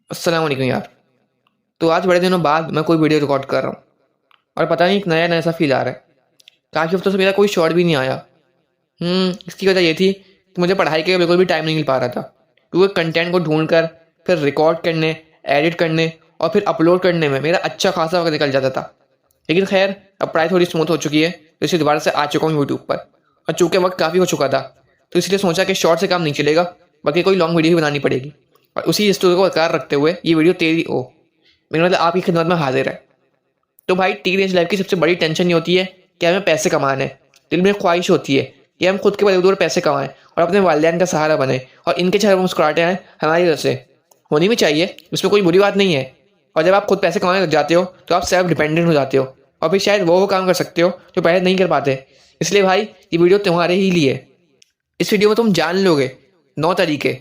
अस्सलाम वालेकुम यार। तो आज बड़े दिनों बाद मैं कोई वीडियो रिकॉर्ड कर रहा हूँ और पता नहीं एक नया नया सा फील आ रहा है। काफ़ी हफ्तों से मेरा कोई शॉर्ट भी नहीं आया। इसकी वजह ये थी कि मुझे पढ़ाई के लिए बिल्कुल भी टाइम नहीं मिल पा रहा था, क्योंकि कंटेंट को ढूंढ कर फिर रिकॉर्ड करने, एडिट करने और फिर अपलोड करने में मेरा अच्छा खासा वक्त निकल जाता था। लेकिन खैर, अब पढ़ाई थोड़ी स्मूथ हो चुकी है तो इसलिए दोबारा से आ चुका हूँ यूट्यूब पर। और चूँकि वक्त काफ़ी हो चुका था तो इसलिए सोचा कि शॉर्ट से काम नहीं चलेगा, बल्कि कोई लॉन्ग वीडियो ही बनानी पड़ेगी। और उसी स्टोरी को बरकरार रखते हुए ये वीडियो तेरी ओ मेरा मतलब आपकी खिदमत में हाजिर है। तो भाई, टीनेज लाइफ की सबसे बड़ी टेंशन ये होती है कि हमें पैसे कमाने हैं। दिल में ख्वाहिश होती है कि हम खुद के बलबूते पैसे कमाएं और अपने वालिदैन का सहारा बने, और इनके चेहरे पर मुस्कुराहटें आएं हमारी वजह से। होनी भी चाहिए, इसमें कोई बुरी बात नहीं है। और जब आप खुद पैसे कमाने लग जाते हो तो आप सेल्फ डिपेंडेंट हो जाते हो और फिर शायद वो काम कर सकते हो जो पहले नहीं कर पाते। इसलिए भाई, ये वीडियो तुम्हारे ही लिए। इस वीडियो में तुम जान लोगे 9 तरीके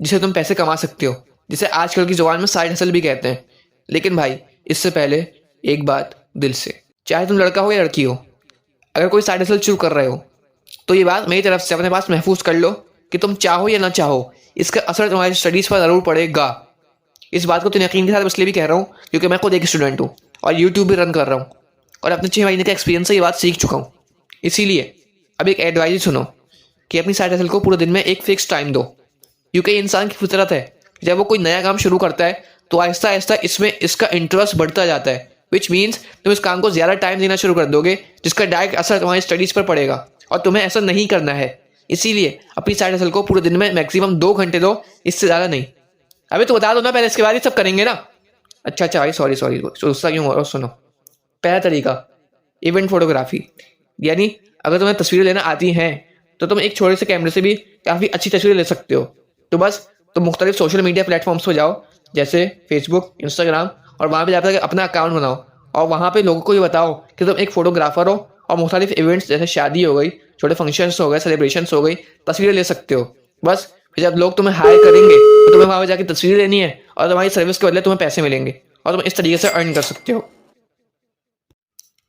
जिससे तुम पैसे कमा सकते हो, जिसे आजकल की जुबान में साइड हसल भी कहते हैं। लेकिन भाई, इससे पहले एक बात दिल से, चाहे तुम लड़का हो या लड़की हो, अगर कोई साइड हसल शुरू कर रहे हो तो ये बात मेरी तरफ से अपने पास महफूज कर लो कि तुम चाहो या ना चाहो, इसका असर तुम्हारी स्टडीज़ पर ज़रूर पड़ेगा। इस बात को तो यकीन के साथ इसलिए भी कह रहा हूँ क्योंकि मैं खुद एक स्टूडेंट हूँ और यूट्यूब भी रन कर रहा हूँ, और अपने 6 महीने के एक्सपीरियंस से ये बात सीख चुका हूँ। इसीलिए अब एक एडवाइस सुनो कि अपनी साइड हसल को पूरे दिन में एक फिक्स टाइम दो, क्योंकि इंसान की फितरत है जब वो कोई नया काम शुरू करता है तो आहिस्ता आहिस्ता इसमें इसका इंटरेस्ट बढ़ता जाता है, विच मीन्स तुम इस काम को ज़्यादा टाइम देना शुरू कर दोगे, जिसका डायरेक्ट असर तुम्हारी स्टडीज़ पर पड़ेगा। और तुम्हें ऐसा नहीं करना है। इसीलिए अपनी साइड हसल को पूरे दिन में मैक्सिमम 2 घंटे दो, इससे ज़्यादा नहीं। अभी तो बता दो ना पहले, इसके बाद ही सब करेंगे ना। अच्छा भाई, सॉरी सॉरी, गुस्सा क्यों हो रहा हो? सुनो, पहला तरीका, इवेंट फोटोग्राफी। यानी अगर तुम्हें तस्वीरें लेना आती हैं तो तुम एक छोटे से कैमरे से भी काफ़ी अच्छी तस्वीरें ले सकते हो। तो बस तुम मुख्तलिफ सोशल मीडिया प्लेटफॉर्म्स पर जाओ, जैसे फेसबुक, इंस्टाग्राम, और वहाँ पे जाकर अपना अकाउंट बनाओ और वहाँ पे लोगों को ये बताओ कि तुम एक फ़ोटोग्राफ़र हो और मुख्तलिफ इवेंट्स जैसे शादी हो गई, छोटे फंक्शंस हो गए, सेलिब्रेशंस हो गई, तस्वीरें ले सकते हो। बस फिर जब लोग तुम्हें हायर करेंगे तो तुम्हें वहाँ पर जाकर तस्वीरें लेनी है और तुम्हारी सर्विस के बदले तुम्हें पैसे मिलेंगे और तुम इस तरीके से अर्न कर सकते हो।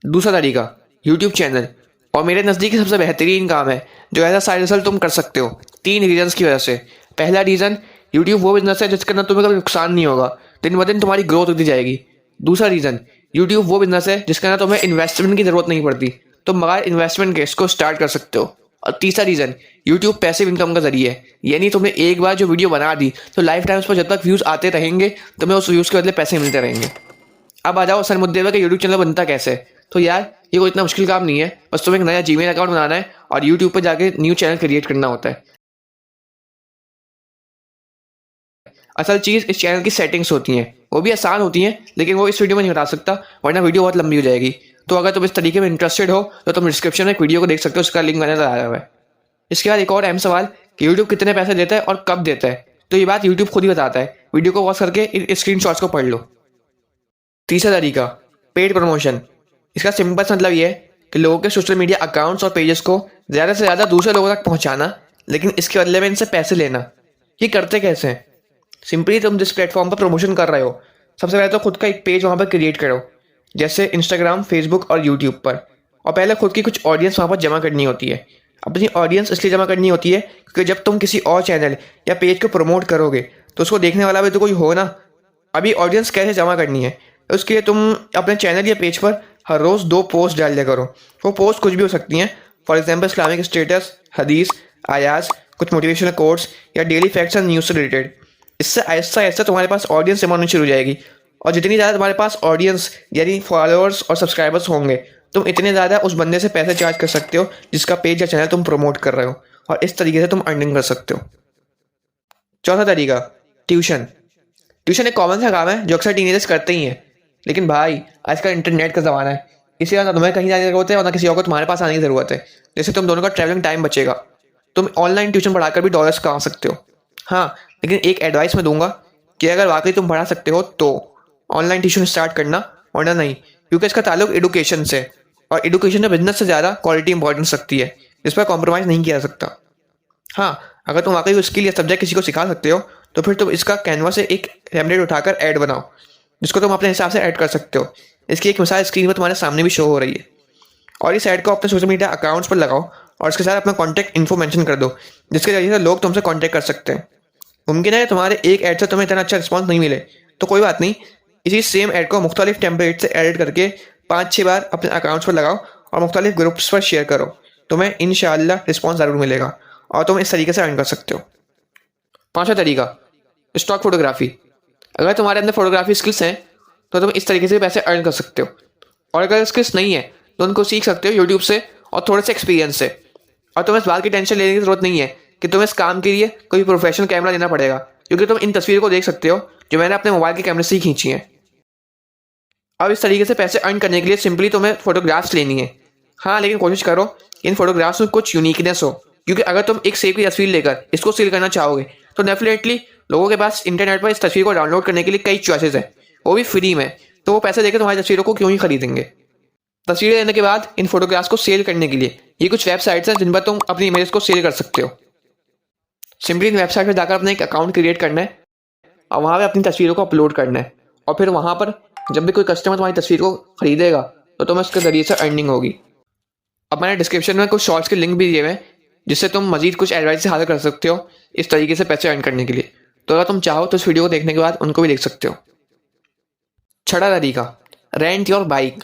दूसरा तरीका, यूट्यूब चैनल। और मेरे नज़दीक सबसे बेहतरीन काम है जो ऐसा साइड हसल तुम कर सकते हो 3 रीजंस की वजह से। पहला रीज़न, यूट्यूब वो बिजनेस है जिसके अंदर तुम्हें कभी नुकसान नहीं होगा, दिन ब दिन तुम्हारी ग्रोथ होती जाएगी। दूसरा रीज़न, यूट्यूब वो बिजनेस है जिसके अंदर तुम्हें इन्वेस्टमेंट की ज़रूरत नहीं पड़ती, तुम बगैर इन्वेस्टमेंट के इसको स्टार्ट कर सकते हो। और तीसरा रीज़न, यूट्यूब पैसिव इनकम का जरिए है। यानी तुमने एक बार जो वीडियो बना दी तो लाइफ टाइम उस पर जब तक व्यूज़ आते रहेंगे तुम्हें उस व्यूज़ के बदले पैसे मिलते रहेंगे। अब आ जाओ असल मुद्दे पर कि यूट्यूब चैनल बनता कैसे है। तो यार, ये कोई इतना मुश्किल काम नहीं है, बस तुम्हें एक नया जीमेल अकाउंट बनाना है और यूट्यूब पर जाके न्यू चैनल क्रिएट करना होता है। असल चीज़ इस चैनल की सेटिंग्स होती हैं, वो भी आसान होती हैं, लेकिन वो इस वीडियो में नहीं बता सकता वरना वीडियो बहुत लंबी हो जाएगी। तो अगर तुम इस तरीके में इंटरेस्टेड हो तो तुम डिस्क्रिप्शन में एक वीडियो को देख सकते हो, उसका लिंक मैंने लगाया हुआ है। इसके बाद एक और अहम सवाल कि यूट्यूब कितने पैसे देता है और कब देता है, तो ये बात यूट्यूब खुद ही बताता है। वीडियो को पॉज करके इन स्क्रीन शॉट्स को पढ़ लो। तीसरा तरीका, पेड प्रमोशन। इसका सिंपल सा मतलब ये है कि लोगों के सोशल मीडिया अकाउंट्स और पेजेस को ज़्यादा से ज़्यादा दूसरे लोगों तक पहुंचाना, लेकिन इसके बदले में इनसे पैसे लेना। ये करते कैसे हैं? सिंपली तुम जिस प्लेटफॉर्म पर प्रमोशन कर रहे हो, सबसे पहले तो खुद का एक पेज वहाँ पर क्रिएट करो, जैसे इंस्टाग्राम, फेसबुक और यूट्यूब पर। और पहले खुद की कुछ ऑडियंस वहाँ पर जमा करनी होती है। अपनी ऑडियंस इसलिए जमा करनी होती है क्योंकि जब तुम किसी और चैनल या पेज को प्रमोट करोगे तो उसको देखने वाला भी तो कोई हो ना। अभी ऑडियंस कैसे जमा करनी है, उसके लिए तुम अपने चैनल या पेज पर हर रोज़ 2 पोस्ट डाल दिया करो। वो पोस्ट कुछ भी हो सकती हैं, फॉर एग्जाम्पल इस्लामिक स्टेटस, हदीस, आयास, कुछ मोटिवेशनल कोट्स या डेली फैक्ट्स एंड न्यूज़ से रिलेटेड। इससे आहिस्ता आहिस्ता तुम्हारे पास ऑडियंस जमा होनी शुरू हो जाएगी, और जितनी ज़्यादा तुम्हारे पास ऑडियंस यानी फॉलोअर्स और सब्सक्राइबर्स होंगे, तुम इतने ज़्यादा उस बंदे से पैसे चार्ज कर सकते हो जिसका पेज या चैनल तुम प्रमोट कर रहे हो, और इस तरीके से तुम अर्निंग कर सकते हो। चौथा तरीका, ट्यूशन। ट्यूशन एक कॉमन सा काम है जो अक्सर टीनेजर्स करते ही हैं, लेकिन भाई आजकल इंटरनेट का ज़माना है, इसलिए ना तुम्हें कहीं जाने की ज़रूरत है और ना किसी और को तुम्हारे पास आने की ज़रूरत है। जैसे तुम दोनों का ट्रैवलिंग टाइम बचेगा, तुम ऑनलाइन ट्यूशन पढ़ाकर भी डॉलर्स कमा सकते हो। हाँ, लेकिन एक एडवाइस मैं दूंगा कि अगर वाकई तुम पढ़ा सकते हो तो ऑनलाइन ट्यूशन स्टार्ट करना, वरना नहीं, क्योंकि इसका ताल्लुक एडुकेशन से, और एडुकेशन में बिजनेस से ज़्यादा क्वालिटी इंपॉर्टेंस रखती है, इस पर कॉम्प्रोमाइज़ नहीं किया जा सकता। हाँ, अगर तुम वाकई स्किल या सब्जेक्ट किसी को सिखा सकते हो तो फिर तुम इसका कैनवा से एक टेम्पलेट उठाकर ऐड बनाओ, जिसको तुम अपने हिसाब से ऐड कर सकते हो। इसकी एक मिसाल स्क्रीन पर तुम्हारे सामने भी शो हो रही है। और इस ऐड को अपने सोशल मीडिया अकाउंट्स पर लगाओ और इसके साथ अपना कॉन्टैक्ट इन्फो मेंशन कर दो, जिसके जरिए से लोग तुमसे कॉन्टैक्ट कर सकते हैं। मुमकिन है तुम्हारे एक ऐड से तुम्हें इतना अच्छा रिस्पॉन्स नहीं मिले, तो कोई बात नहीं, इसी सेम ऐड को मुख्तलिफ टेम्पलेट से एडिट करके 5-6 बार अपने अकाउंट्स पर लगाओ और मुख्तलिफ ग्रुप्स पर शेयर करो। तुम्हें इंशाअल्लाह रिस्पॉन्स ज़रूर मिलेगा और तुम इस तरीके से अर्न कर सकते हो। 5वां तरीका, स्टॉक फोटोग्राफी। अगर तुम्हारे अंदर फोटोग्राफी स्किल्स हैं तो तुम इस तरीके से पैसे अर्न कर सकते हो, और अगर स्किल्स नहीं है तो उनको सीख सकते हो यूट्यूब से और थोड़े से एक्सपीरियंस से। और तुम्हें इस बात की टेंशन लेने की ज़रूरत नहीं है कि तुम्हें इस काम के लिए कोई प्रोफेशनल कैमरा लेना पड़ेगा, क्योंकि तुम इन तस्वीरों को देख सकते हो जो मैंने अपने मोबाइल के कैमरे से ही खींची हैं। अब इस तरीके से पैसे अर्न करने के लिए सिंपली तुम्हें फोटोग्राफ्स लेनी है। हाँ, लेकिन कोशिश करो कि इन फोटोग्राफ्स में कुछ यूनिकनेस हो, क्योंकि अगर तुम एक सेव की तस्वीर लेकर इसको सेल करना चाहोगे तो डेफिनेटली लोगों के पास इंटरनेट पर इस तस्वीर को डाउनलोड करने के लिए कई चॉइसेस है, वो भी फ्री में। तो वो पैसे देकर तुम्हारी तस्वीरों को क्यों ही खरीदेंगे। तस्वीरें लेने के बाद इन फोटोग्राफ्स को सेल करने के लिए ये कुछ वेबसाइट्स हैं जिन पर तुम अपनी इमेजेस को सेल कर सकते हो। सिंपली इन वेबसाइट पर जाकर अपना एक अकाउंट क्रिएट करना है और वहाँ पे अपनी तस्वीरों को अपलोड करना है, और फिर वहाँ पर जब भी कोई कस्टमर तुम्हारी तस्वीर को खरीदेगा तो तुम्हें उसके जरिए से अर्निंग होगी। अब मैंने डिस्क्रिप्शन में कुछ शॉर्ट्स के लिंक भी दिए हुए हैं जिससे तुम मजीद कुछ एडवाइस हासिल कर सकते हो इस तरीके से पैसे अर्न करने के लिए। तो अगर तुम चाहो तो इस वीडियो को देखने के बाद उनको भी देख सकते हो। 6वां तरीका, रेंट योर बाइक।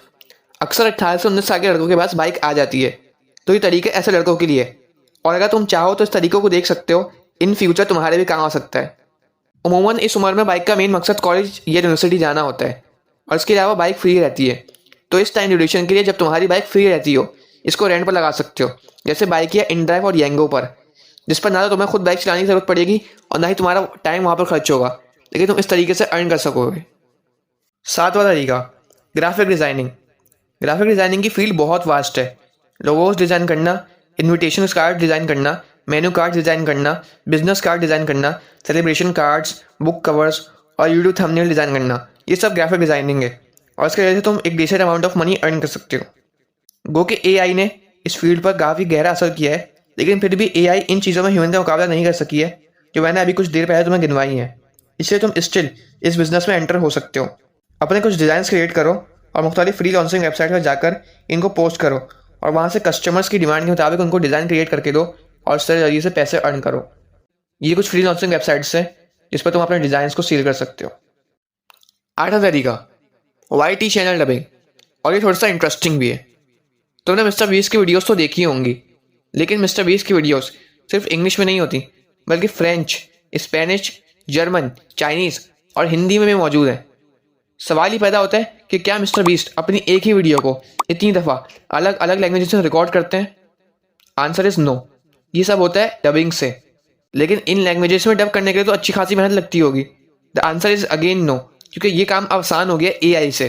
अक्सर 18 से 19 साल के लड़कों के पास बाइक आ जाती है, तो ये तरीके ऐसे लड़कों के लिए है, और अगर तुम चाहो तो इस तरीकों को देख सकते हो, इन फ्यूचर तुम्हारे भी काम आ सकता है। उमूमन इस उम्र में बाइक का मेन मकसद कॉलेज या यूनिवर्सिटी जाना होता है, और इसके अलावा बाइक फ्री रहती है। तो इस टाइम ड्यूरेशन के लिए जब तुम्हारी बाइक फ्री रहती हो, इसको रेंट पर लगा सकते हो, जैसे बाइक या इनड्राइव और येंगो पर, जिस पर ना तो तुम्हें खुद बाइक चलाने की जरूरत पड़ेगी और ना ही तुम्हारा टाइम वहाँ पर खर्च होगा, लेकिन तुम इस तरीके से अर्न कर सकोगे। 7वां तरीका, ग्राफिक डिज़ाइनिंग। ग्राफिक डिज़ाइनिंग की फील्ड बहुत वास्ट है। लोगोस डिज़ाइन करना, इन्विटेशन कार्ड डिज़ाइन करना, मेनू कार्ड डिज़ाइन करना, बिजनेस कार्ड डिज़ाइन करना, सेलिब्रेशन कार्ड्स, बुक कवर्स और यूट्यूब थंबनेल डिज़ाइन करना, ये सब ग्राफिक डिज़ाइनिंग है, और इसके वजह से तुम एक decent amount of money earn कर सकते हो। गो कि एआई ने इस फील्ड पर काफ़ी गहरा असर किया है, लेकिन फिर भी एआई इन चीज़ों में ह्यूमन का मुकाबला नहीं कर सकी है जो मैंने अभी कुछ देर पहले तुम्हें गिनवाई हैं। इसलिए तुम स्टिल इस बिज़नेस में एंटर हो सकते हो। अपने कुछ डिज़ाइंस क्रिएट करो और मुख्तलिफ फ्री लॉन्सिंग वेबसाइट पर जाकर इनको पोस्ट करो और वहाँ से कस्टमर्स की डिमांड के मुताबिक उनको डिज़ाइन क्रिएट करके दो और इस जरिए से पैसे अर्न करो। ये कुछ फ्री लॉन्सिंग वेबसाइट्स हैं जिस पर तुम अपने डिज़ाइंस को सेल कर सकते हो। 8वां तरीका, YT चैनल डबिंग, और ये थोड़ा सा इंटरेस्टिंग भी है। तुमने मिस्टर बीस्ट की वीडियोस तो देखी होंगी, लेकिन मिस्टर बीस्ट की वीडियोस सिर्फ इंग्लिश में नहीं होती, बल्कि फ्रेंच, स्पेनिश, जर्मन, चाइनीज़ और हिंदी में भी मौजूद है। सवाल ही पैदा होता है कि क्या मिस्टर बीस्ट अपनी एक ही वीडियो को इतनी दफ़ा अलग अलग लैंग्वेज में रिकॉर्ड करते हैं? Answer is no. ये सब होता है डबिंग से, लेकिन इन लैंग्वेजेस में डब करने के लिए तो अच्छी खासी मेहनत लगती होगी। The answer is again no, क्योंकि ये काम आसान हो गया एआई से।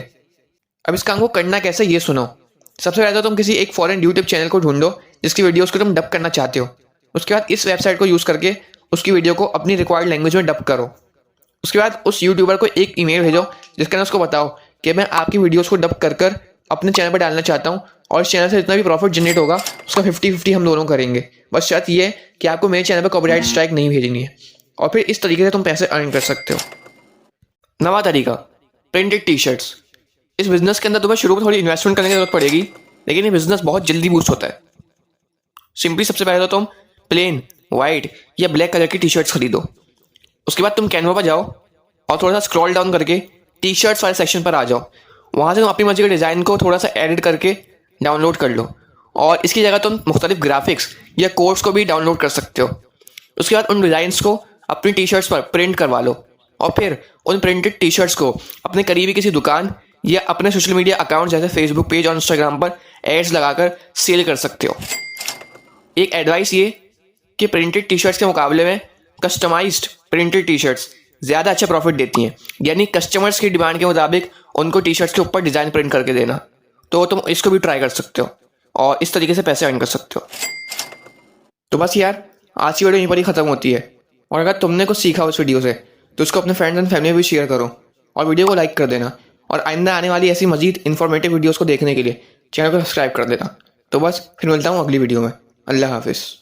अब इस काम को करना कैसे, ये सुनो। सबसे पहले तो तुम किसी एक फॉरेन यूट्यूब चैनल को ढूंढो जिसकी वीडियोस को तुम डब करना चाहते हो। उसके बाद इस वेबसाइट को यूज़ करके उसकी वीडियो को अपनी रिक्वायर्ड लैंग्वेज में डब करो। उसके बाद उस यूट्यूबर को एक ईमेल भेजो जिसके अंदर उसको बताओ कि मैं आपकी वीडियोस को डब कर कर अपने चैनल पर डालना चाहता हूँ, और इस चैनल से जितना भी प्रॉफिट जनरेट होगा उसका 50-50 हम दोनों करेंगे। बस शर्त ये है कि आपको मेरे चैनल पर कॉपीराइट स्ट्राइक नहीं भेजनी है, और फिर इस तरीके से तुम पैसे अर्न कर सकते हो। 9वां तरीका, प्रिंटेड टी शर्ट्स। इस बिज़नेस के अंदर तुम्हें शुरू में थोड़ी इन्वेस्टमेंट करने की जरूरत पड़ेगी, लेकिन ये बिज़नेस बहुत जल्दी बूस्ट होता है। सिंपली सबसे पहले तो तुम प्लेन वाइट या ब्लैक कलर की टी शर्ट्स खरीदो। उसके बाद तुम कैनवा पर जाओ और थोड़ा सा स्क्रॉल डाउन करके टी शर्ट्स वाले सेक्शन पर आ जाओ। वहाँ से तुम अपनी मर्जी के डिज़ाइन को थोड़ा सा एडिट करके डाउनलोड कर लो, और इसकी जगह तुम मुख्तलिफ ग्राफिक्स या कोड्स को भी डाउनलोड कर सकते हो। उसके बाद उन डिज़ाइंस को अपनी टी शर्ट्स पर प्रिंट करवा लो, और फिर उन प्रिंटेड टी शर्ट्स को अपने करीबी किसी दुकान या अपने सोशल मीडिया अकाउंट जैसे फेसबुक पेज और इंस्टाग्राम पर एड्स लगाकर सेल कर सकते हो। एक एडवाइस ये कि प्रिंटेड टी शर्ट्स के मुकाबले में कस्टमाइज्ड प्रिंटेड टी शर्ट्स ज़्यादा अच्छा प्रॉफिट देती हैं, यानी कस्टमर्स की डिमांड के मुताबिक उनको टी शर्ट्स के ऊपर डिज़ाइन प्रिंट करके देना। तो तुम इसको भी ट्राई कर सकते हो और इस तरीके से पैसे अर्न कर सकते हो। तो बस यार, आज की वीडियो यहीं पर ही ख़त्म होती है, और अगर तुमने कुछ सीखा उस वीडियो से तो उसको अपने फ्रेंड्स एंड फैमिली में भी शेयर करो और वीडियो को लाइक कर देना, और आइंदा आने वाली ऐसी मजीद इन्फॉर्मेटिव वीडियोस को देखने के लिए चैनल को सब्सक्राइब कर देना। तो बस फिर मिलता हूँ अगली वीडियो में। अल्लाह हाफिज़।